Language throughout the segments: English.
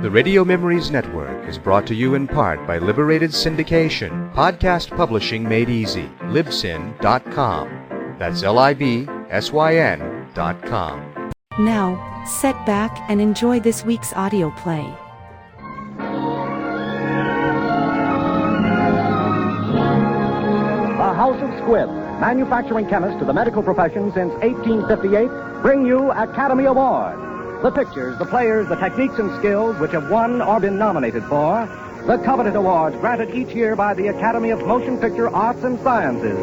The Radio Memories Network is brought to you in part by Liberated Syndication, podcast publishing made easy, libsyn.com. That's libsyn.com. Now, sit back and enjoy this week's audio play. The House of Squibb, manufacturing chemist to the medical profession since 1858, bring you Academy Award. The pictures, the players, the techniques and skills which have won or been nominated for the coveted awards granted each year by the Academy of Motion Picture Arts and Sciences,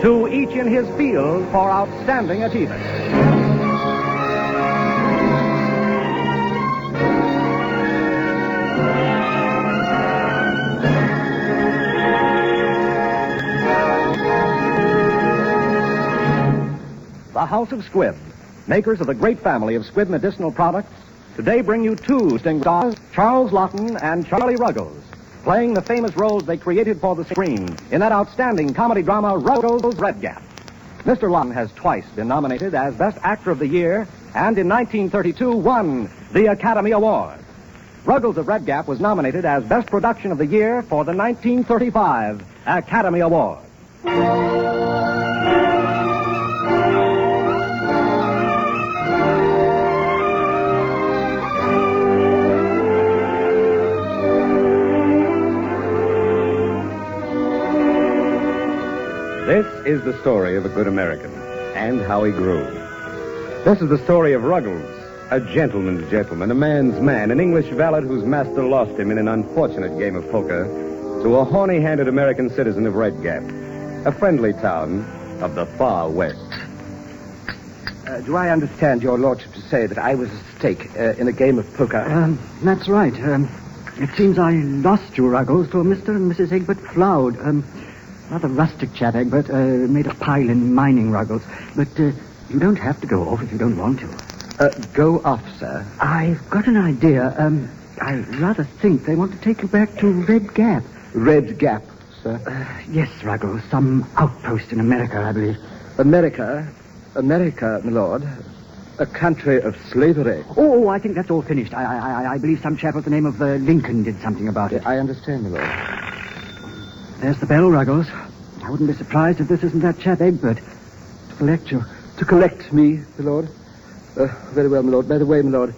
to each in his field for outstanding achievement. The House of Squibb, makers of the great family of Squibb medicinal products, today bring you two distinguished stars, Charles Laughton and Charlie Ruggles, playing the famous roles they created for the screen in that outstanding comedy drama, Ruggles' Red Gap. Mr. Laughton has twice been nominated as Best Actor of the Year, and in 1932 won the Academy Award. Ruggles of Red Gap was nominated as Best Production of the Year for the 1935 Academy Award. This is the story of a good American, and how he grew. This is the story of Ruggles, a gentleman's gentleman, a man's man, an English valet whose master lost him in an unfortunate game of poker to a horny-handed American citizen of Red Gap, a friendly town of the far west. Do I understand your lordship to say that I was at stake in a game of poker? That's right. It seems I lost you, Ruggles, to Mr. and Mrs. Egbert Floud. Rather rustic chap, Egbert. Made a pile in mining, Ruggles. But you don't have to go off if you don't want to. Go off, sir. I've got an idea. I rather think they want to take you back to Red Gap. Red Gap, sir? Yes, Ruggles. Some outpost in America, I believe. America, my lord. A country of slavery. Oh, I think that's all finished. I believe some chap with the name of Lincoln did something about it. I understand, my lord. There's the bell, Ruggles. I wouldn't be surprised if this isn't that chap Egbert. To collect you. To collect me, my lord? Very well, my lord. By the way, my lord,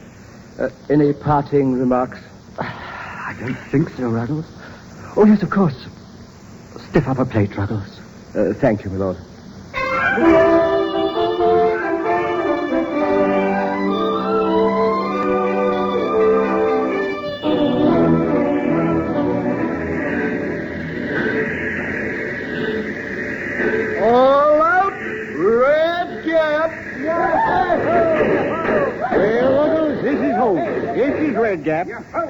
any parting remarks? I don't think so, Ruggles. Oh, yes, of course. Stiff up a plate, Ruggles. Thank you, my lord. Gap.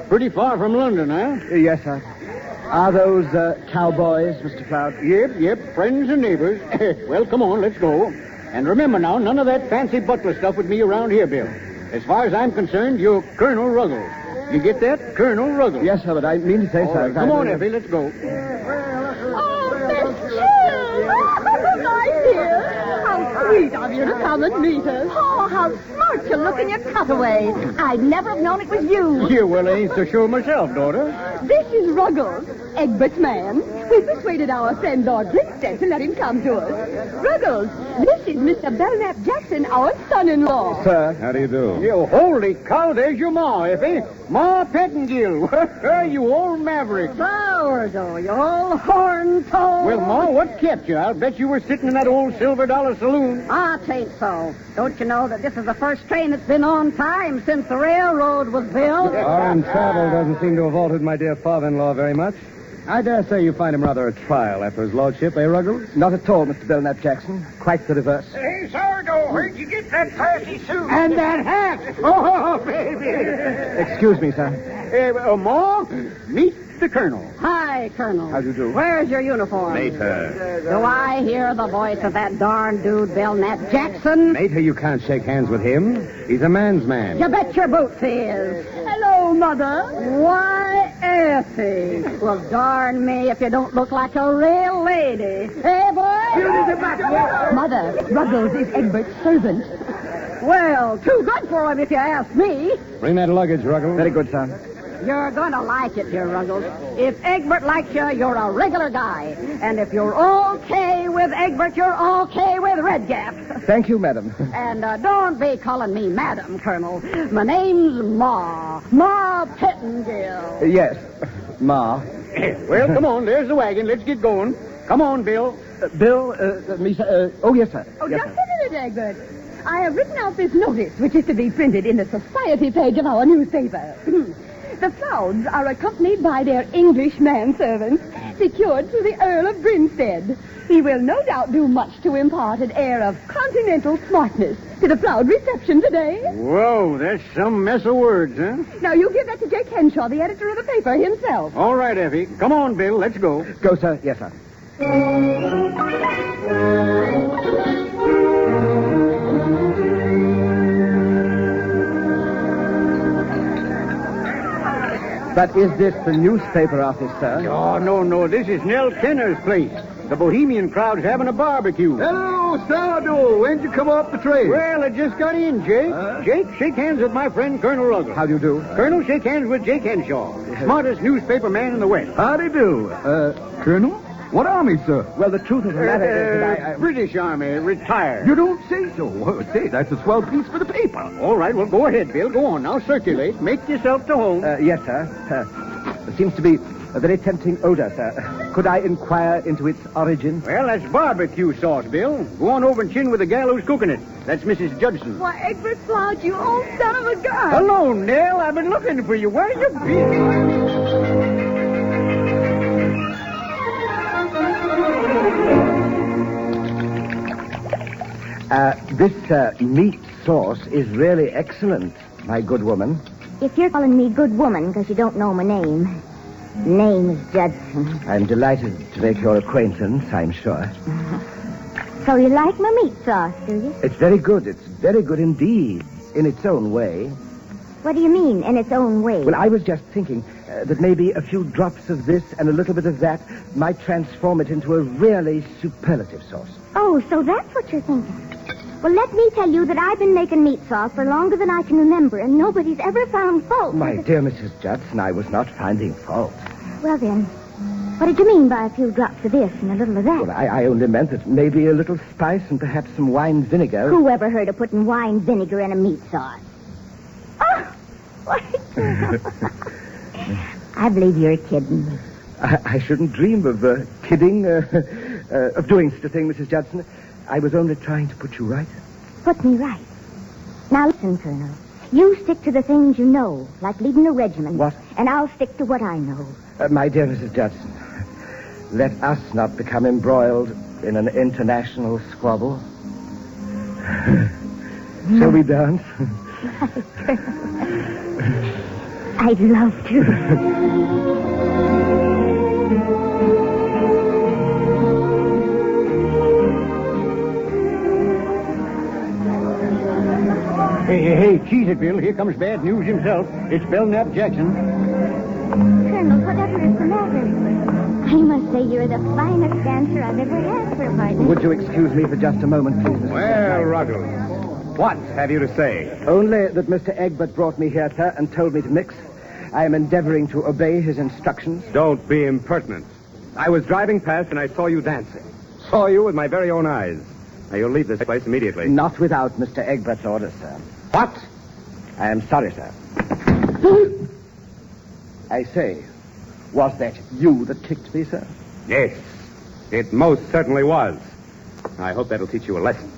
Pretty far from London, huh? Yes, sir. Are those cowboys, Mr. Floud? Yep. Friends and neighbors. Well, come on, let's go. And remember now, none of that fancy butler stuff with me around here, Bill. As far as I'm concerned, you're Colonel Ruggles. You get that? Colonel Ruggles. Yes, sir, but I mean to say, sir. Right. Come on, Effie, let's go. Oh, Miss Jill! Oh, my dear. How sweet of you to come and meet us. Oh, how smart you look in your cutaway. I'd never have known it was you. Yeah, well, I ain't so sure myself, daughter. This is Ruggles, Egbert's man. We persuaded our friend Lord Grinstead to let him come to us. Ruggles, this is Mr. Belknap Jackson, our son-in-law. Sir. How do you do? You holy cow, there's your ma, Effie. Ma Pettingill. You old maverick. Sourdough, you old horn-toad. Well, Ma, what kept you? I'll bet you were sitting in that old $silver saloon. Ah, 'tain't so. Don't you know that this is the first train that's been on time since the railroad was built? Foreign travel doesn't seem to have altered my dear father-in-law very much. I dare say you find him rather a trial after his lordship, eh, Ruggles? Not at all, Mr. Belknap Jackson. Quite the reverse. Hey, Sourdough, where'd you get that fancy suit? And that hat. Oh, baby. Excuse me, sir. Ma, meet the Colonel. Hi, Colonel. How do you do? Where's your uniform? Mater. Do I hear the voice of that darn dude, Belknap Jackson? Mater, you can't shake hands with him. He's a man's man. You bet your boots he is. Hello, Mother. Why, Effie. Well, darn me if you don't look like a real lady. Hey, boy? Mother, Ruggles is Egbert's servant. Well, too good for him if you ask me. Bring that luggage, Ruggles. Very good, sir. You're gonna like it, dear Ruggles. If Egbert likes you, you're a regular guy. And if you're okay with Egbert, you're okay with Redgap. Thank you, madam. And don't be calling me Madam, Colonel. My name's Ma. Ma Pettingill. Yes, Ma. Well, come on. There's the wagon. Let's get going. Come on, Bill. Bill, oh, yes, sir. Oh, yes, just sir. a minute, Egbert. I have written out this notice, which is to be printed in the society page of our newspaper. The Flouds are accompanied by their English manservants, secured through the Earl of Grinstead. He will no doubt do much to impart an air of continental smartness to the Floud reception today. Whoa, that's some mess of words, huh? Now, you give that to Jake Henshaw, the editor of the paper himself. All right, Effie. Come on, Bill. Let's go. Go, sir. Yes, sir. But is this the newspaper office, sir? Oh, no. This is Nell Kenner's place. The Bohemian crowd's having a barbecue. Hello, Sourdough. When'd you come off the train? Well, I just got in, Jake. Jake, shake hands with my friend Colonel Ruggles. How do you do? Colonel, shake hands with Jake Henshaw, smartest newspaper man in the West. Howdy do. Colonel? What army, sir? Well, the truth of the matter is that I... British Army, retired. You don't say so. Well, say, that's a swell piece for the paper. All right, well, go ahead, Bill. Go on. Now circulate. Make yourself to home. Yes, sir. There seems to be a very tempting odor, sir. Could I inquire into its origin? Well, that's barbecue sauce, Bill. Go on over and chin with the gal who's cooking it. That's Mrs. Judson. Why, Egbert Floud, you old son of a gun. Hello, Nell. I've been looking for you. Where you been? This meat sauce is really excellent, my good woman. If you're calling me good woman because you don't know my name, name's Judson. I'm delighted to make your acquaintance, I'm sure. So you like my meat sauce, do you? It's very good. It's very good indeed, in its own way. What do you mean, in its own way? Well, I was just thinking that maybe a few drops of this and a little bit of that might transform it into a really superlative sauce. Oh, so that's what you're thinking. Well, let me tell you that I've been making meat sauce for longer than I can remember, and nobody's ever found fault. My dear Mrs. Judson, I was not finding fault. Well, then, what did you mean by a few drops of this and a little of that? Well, I only meant that maybe a little spice and perhaps some wine vinegar. Who ever heard of putting wine vinegar in a meat sauce? Oh, what? I believe you're kidding me. I shouldn't dream of kidding, of doing such a thing, Mrs. Judson. I was only trying to put you right. Put me right. Now listen, Colonel. You stick to the things you know, like leading a regiment. What? And I'll stick to what I know. My dear Mrs. Judson, let us not become embroiled in an international squabble. Shall we dance? I'd love to. Hey, cheese it, Bill. Here comes bad news himself. It's Belknap Jackson. Colonel, whatever is the matter? I must say you're the finest dancer I've ever had for a partner. Would you excuse me for just a moment, please, Mr. Well, Ruggles, what have you to say? Only that Mr. Egbert brought me here, sir, and told me to mix. I am endeavoring to obey his instructions. Don't be impertinent. I was driving past and I saw you dancing. Saw you with my very own eyes. Now, you'll leave this place immediately. Not without Mr. Egbert's orders, sir. What? I am sorry, sir. I say, was that you that kicked me, sir? Yes, it most certainly was. I hope that'll teach you a lesson.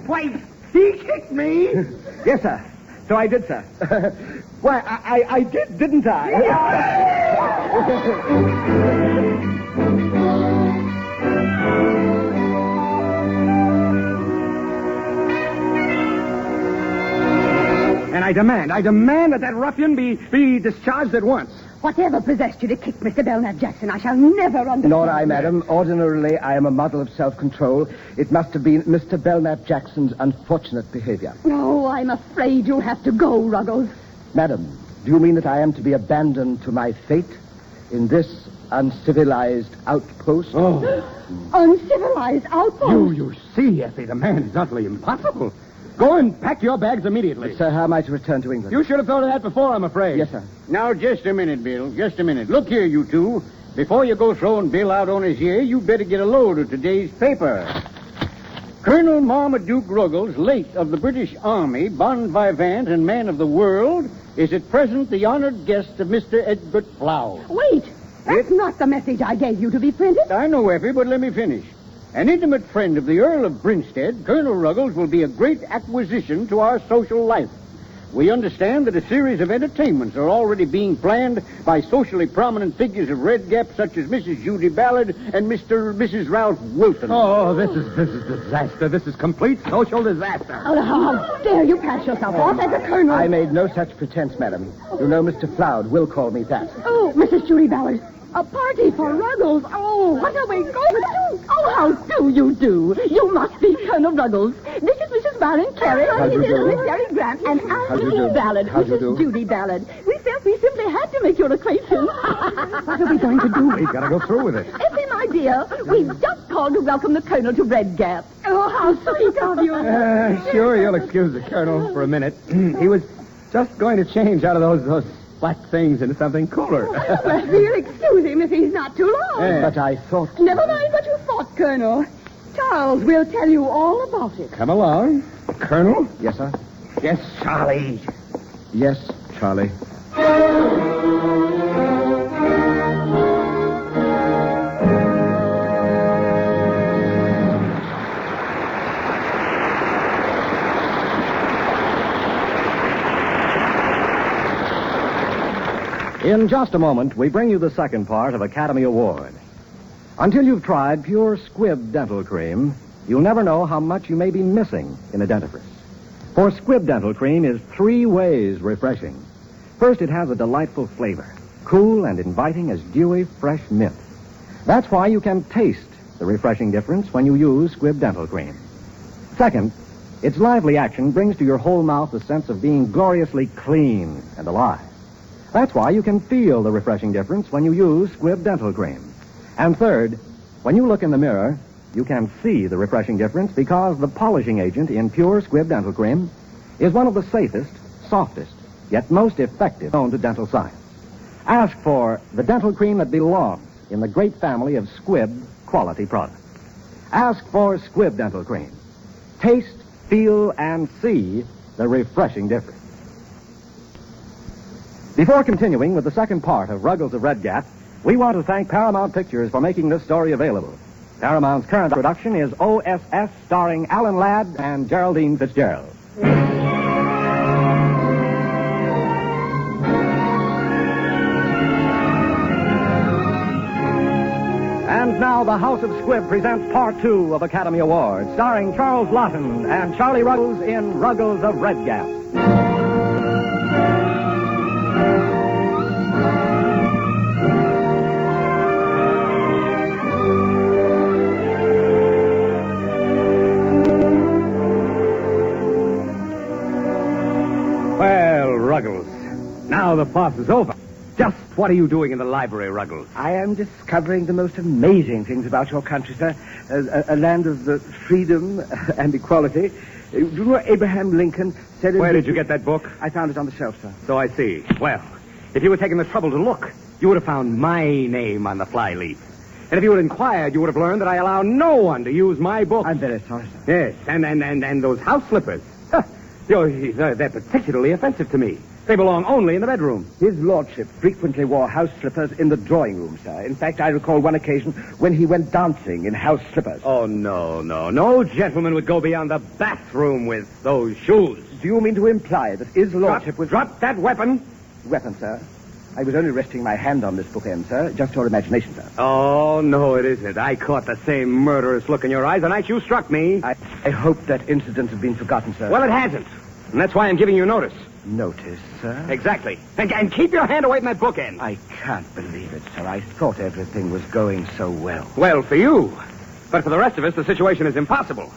Why, he kicked me. Yes, sir. So I did, sir. Why, I did, didn't I? And I demand that ruffian be discharged at once. Whatever possessed you to kick Mr. Belknap Jackson, I shall never understand. Nor I, madam. Ordinarily, I am a model of self-control. It must have been Mr. Belknap Jackson's unfortunate behavior. Oh, I'm afraid you'll have to go, Ruggles. Madam, do you mean that I am to be abandoned to my fate in this uncivilized outpost? Oh. Uncivilized outpost? You see, Effie, the man is utterly impossible. Go and pack your bags immediately. But, sir, how am I to return to England? You should have thought of that before, I'm afraid. Yes, sir. Now, just a minute, Bill. Just a minute. Look here, you two. Before you go throwing Bill out on his ear, you better get a load of today's paper. Colonel Marmaduke Ruggles, late of the British Army, bon vivant and man of the world, is at present the honored guest of Mr. Egbert Floud. Wait! That's not the message I gave you to be printed. I know, Effie, but let me finish. An intimate friend of the Earl of Grinstead, Colonel Ruggles will be a great acquisition to our social life. We understand that a series of entertainments are already being planned by socially prominent figures of Red Gap, such as Mrs. Judy Ballard and Mrs. Ralph Wilson. Oh, this is disaster. This is complete social disaster. Oh, how dare you pass yourself off as a colonel? I made no such pretense, madam. You know Mr. Floud will call me that. Oh, Mrs. Judy Ballard. A party for Ruggles. Oh, what are we going to do? Oh, how do you do? You must be Colonel Ruggles. This is Mrs. Baron Carey. How do you do? Miss Jerry Grant. And I'm Mrs. Ballard. How do you do? Mrs. Judy Ballard. We felt we simply had to make your acquaintance. What are we going to do? We've got to go through with it. Effie, my dear, we've just called to welcome the Colonel to Red Gap. Oh, how sweet of you. Sure, you'll excuse the Colonel for a minute. He was just going to change out of those black things into something cooler. Well, we'll excuse him if he's not too long. But I thought... Never mind what you thought, Colonel. Charles will tell you all about it. Come along. Colonel? Yes, sir? Yes, Charlie. Yes, Charlie. In just a moment, we bring you the second part of Academy Award. Until you've tried pure Squib dental cream, you'll never know how much you may be missing in a dentifrice. For Squib dental cream is 3 ways refreshing. First, it has a delightful flavor, cool and inviting as dewy, fresh mint. That's why you can taste the refreshing difference when you use Squib dental cream. Second, its lively action brings to your whole mouth the sense of being gloriously clean and alive. That's why you can feel the refreshing difference when you use Squib dental cream. And third, when you look in the mirror, you can see the refreshing difference because the polishing agent in pure Squib dental cream is one of the safest, softest, yet most effective known to dental science. Ask for the dental cream that belongs in the great family of Squib quality products. Ask for Squib dental cream. Taste, feel, and see the refreshing difference. Before continuing with the second part of Ruggles of Red Gap, we want to thank Paramount Pictures for making this story available. Paramount's current production is OSS, starring Alan Ladd and Geraldine Fitzgerald. And now the House of Squib presents Part 2 of Academy Award, starring Charles Laughton and Charlie Ruggles in Ruggles of Red Gap. Ruggles. Now the farce is over. Just what are you doing in the library, Ruggles? I am discovering the most amazing things about your country, sir. A land of freedom and equality. Do you know Abraham Lincoln said... Where did you get that book? I found it on the shelf, sir. So I see. Well, if you had taken the trouble to look, you would have found my name on the flyleaf. And if you had inquired, you would have learned that I allow no one to use my book. I'm very sorry, sir. Yes, and those house slippers. They're particularly offensive to me. They belong only in the bedroom. His lordship frequently wore house slippers in the drawing room, sir. In fact, I recall one occasion when he went dancing in house slippers. Oh, no. No gentleman would go beyond the bathroom with those shoes. Do you mean to imply that his lordship was... Drop that weapon. Weapon, sir? I was only resting my hand on this bookend, sir. Just your imagination, sir. Oh, no, it isn't. I caught the same murderous look in your eyes the night you struck me. I hope that incident has been forgotten, sir. Well, it hasn't. And that's why I'm giving you notice. Notice, sir? Exactly. And keep your hand away from that bookend. I can't believe it, sir. I thought everything was going so well. Well, for you. But for the rest of us, the situation is impossible.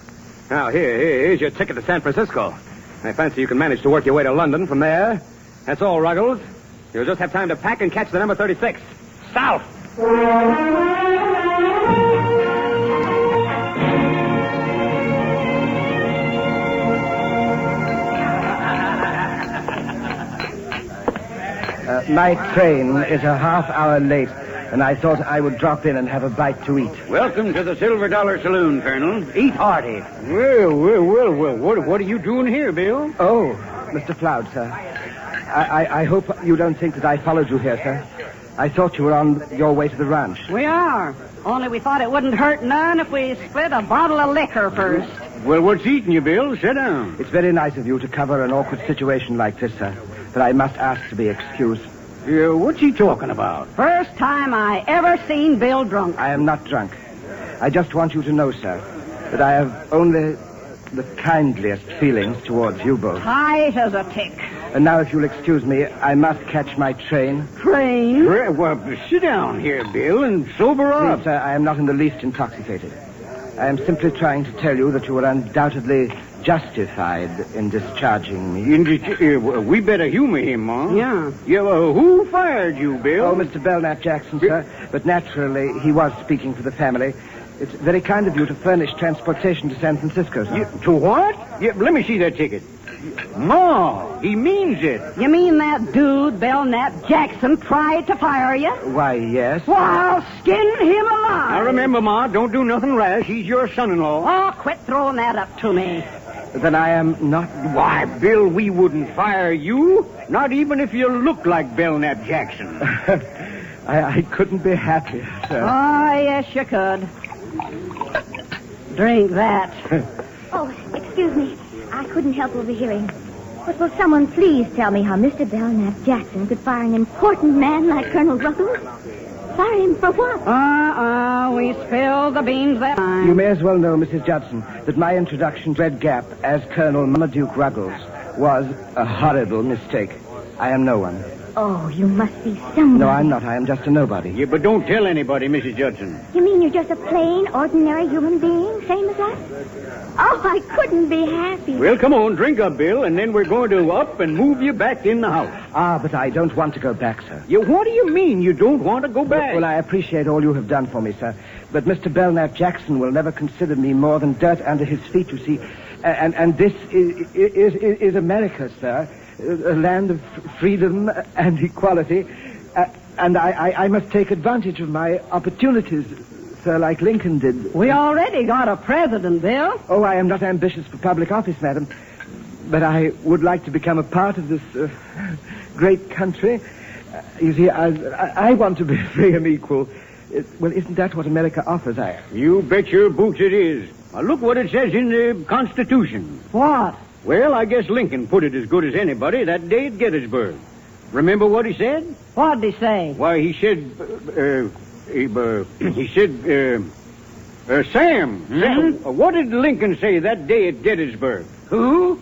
Now, here's your ticket to San Francisco. I fancy you can manage to work your way to London from there. That's all, Ruggles. You'll just have time to pack and catch the number 36. South! My train is a half hour late, and I thought I would drop in and have a bite to eat. Welcome to the Silver Dollar Saloon, Colonel. Eat hearty. Well. What are you doing here, Bill? Oh, Mr. Floud, sir. I hope you don't think that I followed you here, sir. I thought you were on your way to the ranch. We are. Only we thought it wouldn't hurt none if we split a bottle of liquor first. Well, what's eating you, Bill? Sit down. It's very nice of you to cover an awkward situation like this, sir. But I must ask to be excused. What's he talking about? First time I ever seen Bill drunk. I am not drunk. I just want you to know, sir, that I have only the kindliest feelings towards you both. Tight as a tick. And now, if you'll excuse me, I must catch my train. Train? Well, sit down here, Bill, and sober up. Please, sir, I am not in the least intoxicated. I am simply trying to tell you that you are undoubtedly justified in discharging me. We better humor him, huh? Yeah. Who fired you, Bill? Oh, Mr. Belknap Jackson, sir. But naturally, he was speaking for the family. It's very kind of you to furnish transportation to San Francisco, sir. To what? Let me see that ticket. No, he means it. You mean that dude, Belknap Jackson, tried to fire you? Why, yes. Well, I'll skin him alive. Now, remember, Ma, don't do nothing rash. He's your son-in-law. Oh, quit throwing that up to me. Then I am not... Why, Bill, we wouldn't fire you. Not even if you look like Belknap Jackson. I couldn't be happier, sir. Oh, yes, you could. Drink that. Oh, excuse me. I couldn't help overhearing. But will someone please tell me how Mr. Belknap Jackson could fire an important man like Colonel Ruggles? Fire him for what? We spilled the beans that time. You may as well know, Mrs. Judson, that my introduction to Red Gap as Colonel Marmaduke Ruggles was a horrible mistake. I am no one. Oh, you must be someone. No, I'm not. I am just a nobody. Yeah, but don't tell anybody, Mrs. Judson. You mean you're just a plain, ordinary human being, same as us? Oh, I couldn't be happy. Well, come on, drink up, Bill, and then we're going to up and move you back in the house. Ah, but I don't want to go back, sir. What do you mean you don't want to go back? Well, I appreciate all you have done for me, sir. But Mr. Belknap Jackson will never consider me more than dirt under his feet, you see. And this is America, sir. A land of freedom and equality. And I must take advantage of my opportunities, sir, like Lincoln did. We already got a president, Bill. Oh, I am not ambitious for public office, madam. But I would like to become a part of this great country. You see, I want to be free and equal. Well, isn't that what America offers? You bet your boots it is. Now, look what it says in the Constitution. What? Well, I guess Lincoln put it as good as anybody that day at Gettysburg. Remember what he said? What'd he say? Why, he said, Sam. Sam. What did Lincoln say that day at Gettysburg? Who?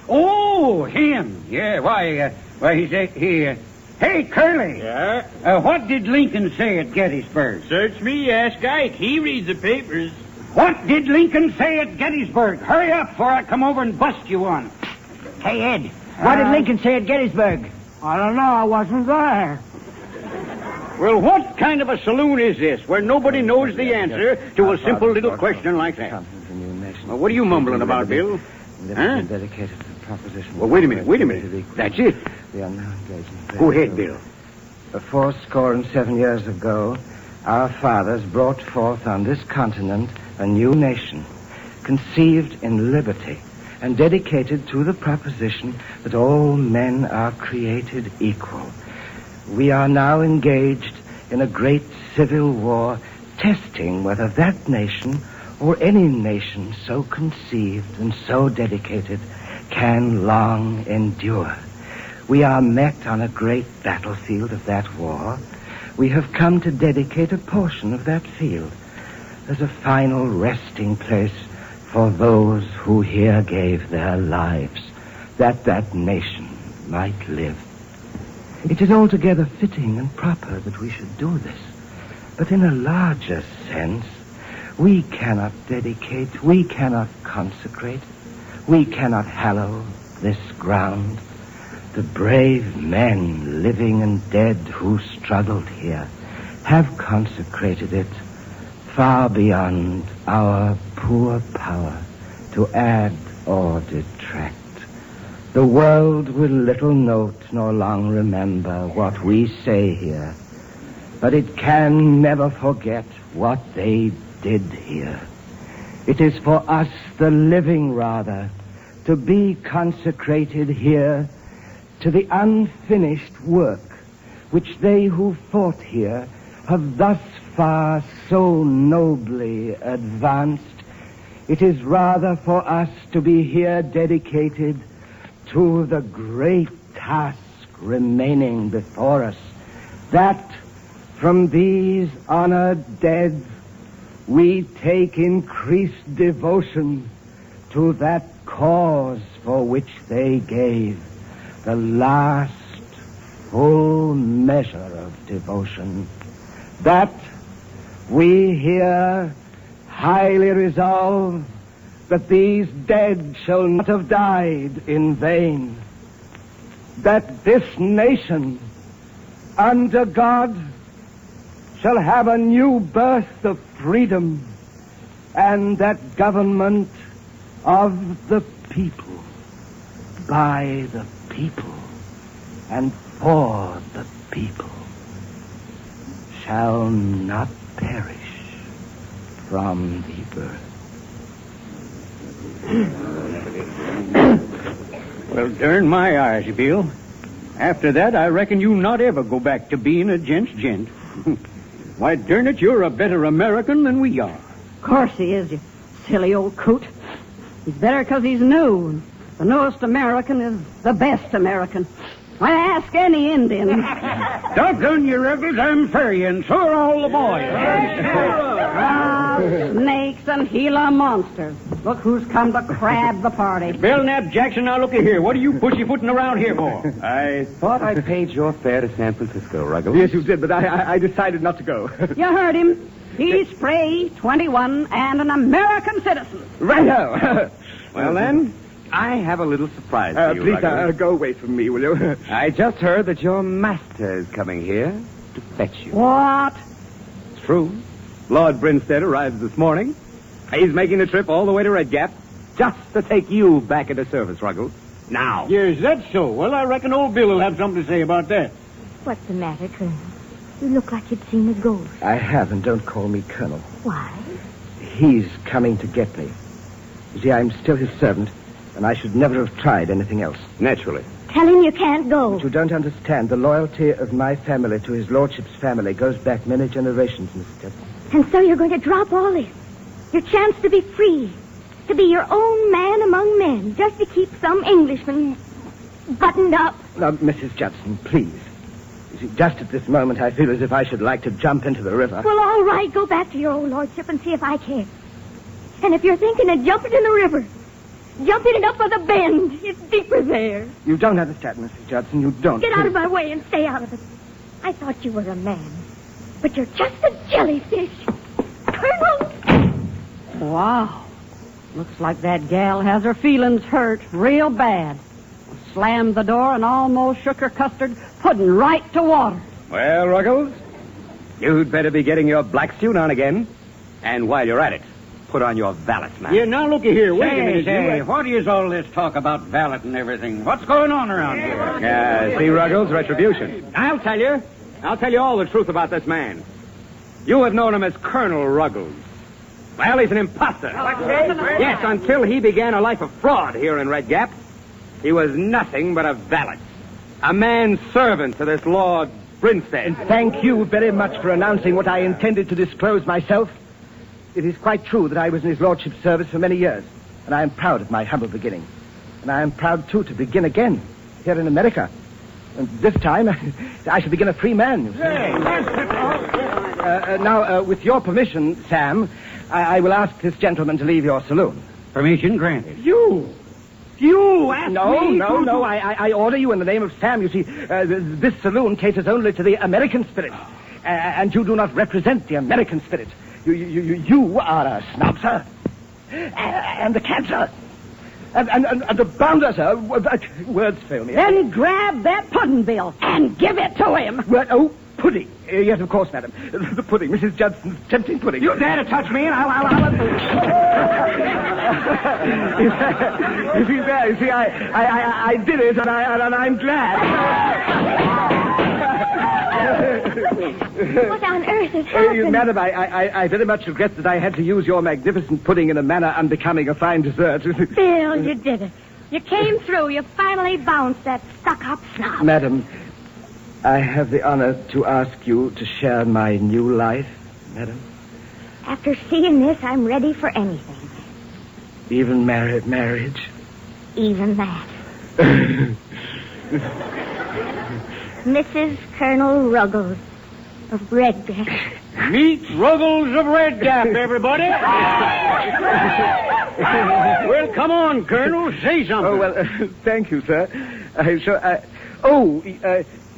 Oh, him. Yeah, why, he said, hey, Curly. Yeah? What did Lincoln say at Gettysburg? Search me, ask Ike. He reads the papers. What did Lincoln say at Gettysburg? Hurry up before I come over and bust you one. Hey, Ed, what did Lincoln say at Gettysburg? I don't know. I wasn't there. Well, what kind of a saloon is this where nobody knows the answer to a simple little question like that? Well, what are you mumbling about, Bill? Huh? Dedicated to the proposition. Well, wait a minute. That's it. Go ahead, Bill. 87 years ago, our fathers brought forth on this continent a new nation, conceived in liberty and dedicated to the proposition that all men are created equal. We are now engaged in a great civil war, testing whether that nation or any nation so conceived and so dedicated can long endure. We are met on a great battlefield of that war. We have come to dedicate a portion of that field as a final resting place for those who here gave their lives, that that nation might live. It is altogether fitting and proper that we should do this. But in a larger sense, we cannot dedicate, we cannot consecrate, we cannot hallow this ground. The brave men, living and dead, who struggled here, have consecrated it far beyond our poor power to add or detract. The world will little note nor long remember what we say here, but it can never forget what they did here. It is for us, the living rather, to be consecrated here to the unfinished work which they who fought here have thus far so nobly advanced. It is rather for us to be here dedicated to the great task remaining before us, that from these honored dead we take increased devotion to that cause for which they gave the last full measure of devotion, that we here highly resolve that these dead shall not have died in vain, that this nation under God shall have a new birth of freedom, and that government of the people, by the people, and for the people, shall not perish from the earth. Well, darn my eyes, Bill. After that, I reckon you not ever go back to being a gent's gent. Why, darn it, you're a better American than we are. Of course he is, you silly old coot. He's better because he's new. The newest American is the best American. Why, ask any Indian. Doggone you, Ruggles, I'm furry, and so are all the boys. Snakes and Gila monsters. Look who's come to crab the party. Belknap Jackson, now look here. What are you pussyfooting around here for? I thought I paid your fare to San Francisco, Ruggles. Yes, you did, but I decided not to go. You heard him. He's free, 21, and an American citizen. Righto. Well, then, I have a little surprise for you, Please, Ruggles. go away from me, will you? I just heard that your master is coming here to fetch you. What? It's true. Lord Brinstead arrives this morning. He's making the trip all the way to Red Gap just to take you back into service, Ruggles. Now. Yes, that's so. Well, I reckon old Bill will have something to say about that. What's the matter, Colonel? You look like you'd seen a ghost. I have, and don't call me Colonel. Why? He's coming to get me. You see, I'm still his servant, and I should never have tried anything else. Naturally. Tell him you can't go. But you don't understand. The loyalty of my family to his lordship's family goes back many generations, Mrs. Jetson. And so you're going to drop all this. Your chance to be free. To be your own man among men. Just to keep some Englishman buttoned up. Now, Mrs. Judson, please. You see, just at this moment, I feel as if I should like to jump into the river. Well, all right. Go back to your old lordship and see if I can. And if you're thinking of jumping in the river, jump in it up by the bend. It's deeper there. You don't understand, Mrs. Judson. You don't. Get out of my way and stay out of it. I thought you were a man. But you're just a jellyfish. Colonel! Wow. Looks like that gal has her feelings hurt real bad. Slammed the door and almost shook her custard pudding right to water. Well, Ruggles, you'd better be getting your black suit on again. And while you're at it, put on your valet, man. Yeah, now looky here. Wait a minute. Say, what is all this talk about valet and everything? What's going on around here? See, Ruggles, retribution. I'll tell you. I'll tell you all the truth about this man. You have known him as Colonel Ruggles. Well, he's an imposter. Yes, until he began a life of fraud here in Red Gap, he was nothing but a valet. A manservant to this Lord Brinstead. Thank you very much for announcing what I intended to disclose myself. It is quite true that I was in his lordship's service for many years, and I am proud of my humble beginning. And I am proud, too, to begin again here in America. And this time, I shall begin a free man. You see. Now, with your permission, Sam, I will ask this gentleman to leave your saloon. Permission granted. You asked me? No. I order you in the name of Sam. You see, this saloon caters only to the American spirit. And you do not represent the American spirit. You are a snob, sir. And a cancer. And a bounder, sir. Words fail me. Then grab that pudding bill and give it to him. What? Oh, pudding. Yes, of course, madam. The pudding, Mrs. Judson's tempting pudding. You dare to touch me, and I'll... You see, I did it, and I'm glad. What on earth has happened? Madam, I very much regret that I had to use your magnificent pudding in a manner unbecoming a fine dessert. Bill, you did it. You came through. You finally bounced that stuck-up snob. Madam, I have the honor to ask you to share my new life, madam. After seeing this, I'm ready for anything. Even marriage? Even that. Mrs. Colonel Ruggles of Red Gap. Meet Ruggles of Red Gap, everybody. Well, come on, Colonel. Say something. Oh, well, thank you, sir.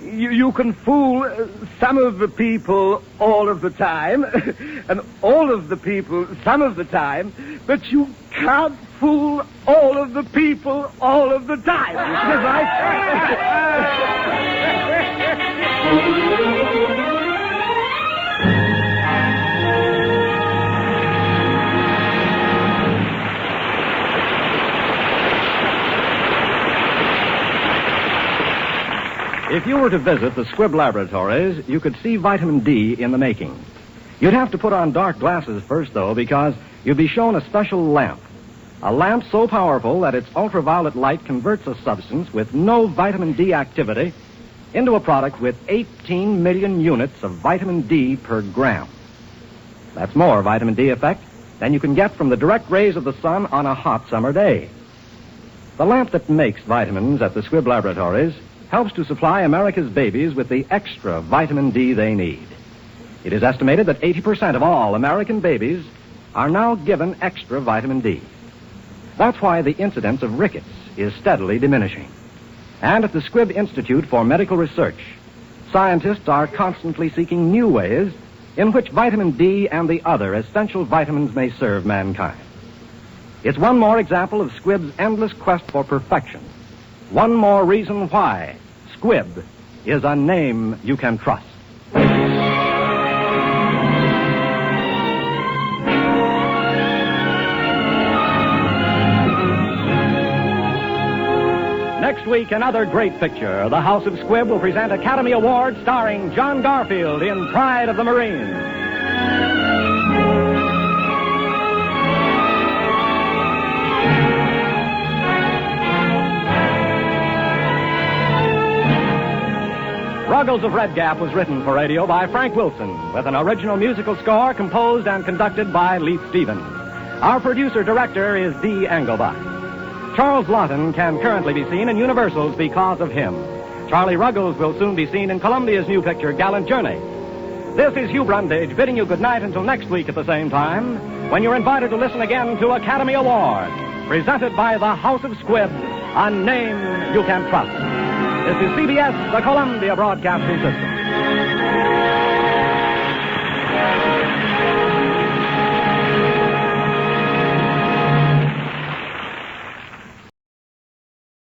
You can fool some of the people all of the time, and all of the people some of the time, but you can't fool all of the people all of the time. Is that right? If you were to visit the Squibb laboratories, you could see vitamin D in the making. You'd have to put on dark glasses first, though, because you'd be shown a special lamp. A lamp so powerful that its ultraviolet light converts a substance with no vitamin D activity into a product with 18 million units of vitamin D per gram. That's more vitamin D effect than you can get from the direct rays of the sun on a hot summer day. The lamp that makes vitamins at the Squibb laboratories helps to supply America's babies with the extra vitamin D they need. It is estimated that 80% of all American babies are now given extra vitamin D. That's why the incidence of rickets is steadily diminishing. And at the Squibb Institute for Medical Research, scientists are constantly seeking new ways in which vitamin D and the other essential vitamins may serve mankind. It's one more example of Squibb's endless quest for perfection. One more reason why Squibb is a name you can trust. Next week, another great picture. The House of Squibb will present Academy Award starring John Garfield in Pride of the Marines. Ruggles of Red Gap was written for radio by Frank Wilson, with an original musical score composed and conducted by Leith Stevens. Our producer-director is Dee Engelbach. Charles Laughton can currently be seen in Universal's Because of Him. Charlie Ruggles will soon be seen in Columbia's new picture, Gallant Journey. This is Hugh Brundage bidding you good night until next week at the same time, when you're invited to listen again to Academy Award, presented by the House of Squibb, a name you can trust. This is CBS, the Columbia Broadcasting System.